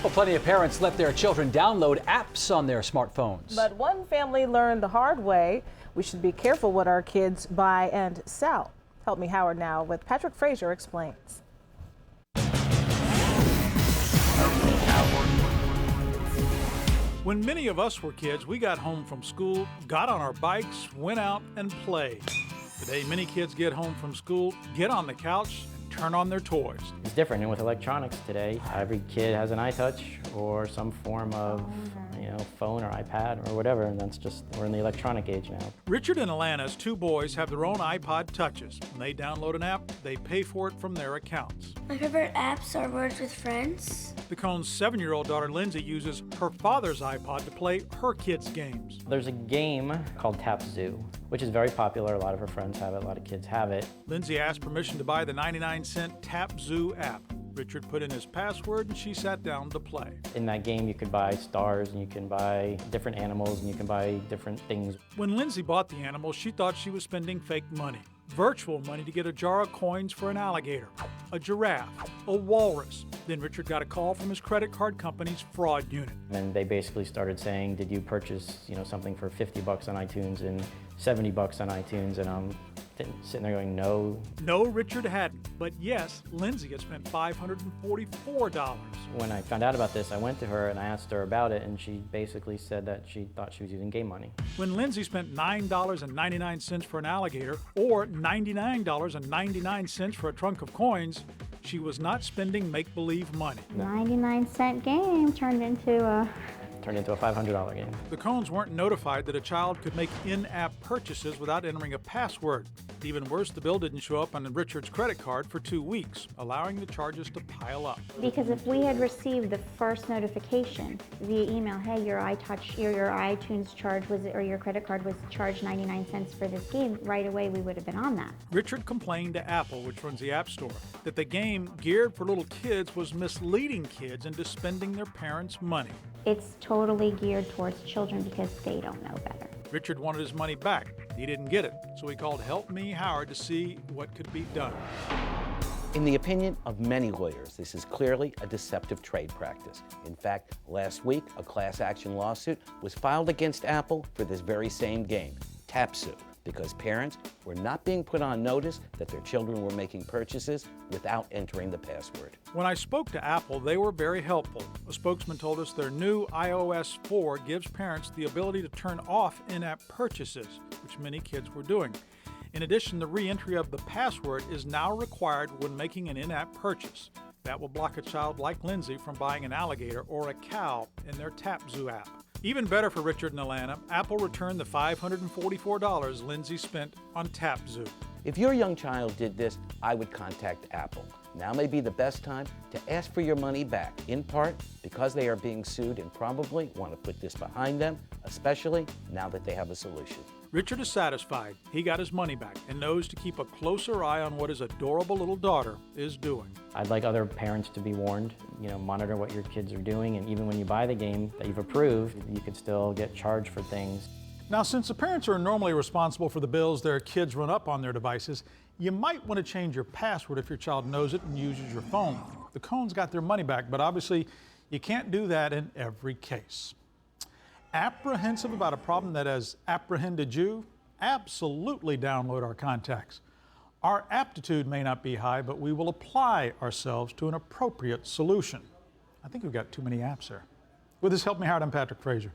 Well, plenty of parents let their children download apps on their smartphones. But one family learned the hard way. We should be careful what our kids buy and sell. Help Me Howard now with Patrick Frazier explains. When many of us were kids, we got home from school, got on our bikes, went out and played. Today, many kids get home from school, get on the couch, and turn on their toys. It's different, and with electronics today, every kid has an iTouch or some form of, phone or iPad or whatever, and we're in the electronic age now. Richard and Alana's two boys have their own iPod Touches. When they download an app, they pay for it from their accounts. My favorite apps are Words with Friends. The Cone's 7-year-old daughter Lindsay uses her father's iPod to play her kids' games. There's a game called Tap Zoo, which is very popular. A lot of her friends have it, a lot of kids have it. Lindsay asked permission to buy the 99-cent Tap Zoo app. Richard put in his password and she sat down to play. In that game, you could buy stars and you can buy different animals and you can buy different things. When Lindsay bought the animals, she thought she was spending fake money. Virtual money to get a jar of coins for an alligator, a giraffe, a walrus. Then Richard got a call from his credit card company's fraud unit. And they basically started saying, did you purchase something for $50 on iTunes and $70 on iTunes? And I'm sitting there going, no. No, Richard hadn't. But yes, Lindsay had spent $544. When I found out about this, I went to her and I asked her about it, and she basically said that she thought she was using game money. When Lindsay spent $9.99 for an alligator, or $99.99 for a trunk of coins, she was not spending make-believe money. 99-cent game turned into a $500 game. The Cones weren't notified that a child could make in-app purchases without entering a password. Even worse, the bill didn't show up on Richard's credit card for 2 weeks, allowing the charges to pile up. because if we had received the first notification via email, hey, your iTunes charge was, or your credit card was charged 99 cents for this game, right away we would have been on that. Richard complained to Apple, which runs the App Store, that the game geared for little kids was misleading kids into spending their parents' money. It's totally geared towards children because they don't know better. Richard wanted his money back. He didn't get it, so he called Help Me Howard to see what could be done. In the opinion of many lawyers, this is clearly a deceptive trade practice. In fact, last week, a class action lawsuit was filed against Apple for this very same game, Tap Zoo, because parents were not being put on notice that their children were making purchases without entering the password. When I spoke to Apple, they were very helpful. A spokesman told us their new iOS 4 gives parents the ability to turn off in-app purchases, which many kids were doing. In addition, the re-entry of the password is now required when making an in-app purchase. That will block a child like Lindsay from buying an alligator or a cow in their Tap Zoo app. Even better for Richard and Alana, Apple returned the $544 Lindsay spent on Tap Zoo. If your young child did this, I would contact Apple. Now may be the best time to ask for your money back, in part because they are being sued and probably want to put this behind them, especially now that they have a solution. Richard is satisfied. He got his money back and knows to keep a closer eye on what his adorable little daughter is doing. I'd like other parents to be warned, monitor what your kids are doing, and even when you buy the game that you've approved, you could still get charged for things. Now, since the parents are normally responsible for the bills their kids run up on their devices, you might want to change your password if your child knows it and uses your phone. The Cones got their money back, but obviously you can't do that in every case. Apprehensive about a problem that has apprehended you? Absolutely download our contacts. Our aptitude may not be high, but we will apply ourselves to an appropriate solution. I think we've got too many apps here. With this Help Me Howard, I'm Patrick Frazier.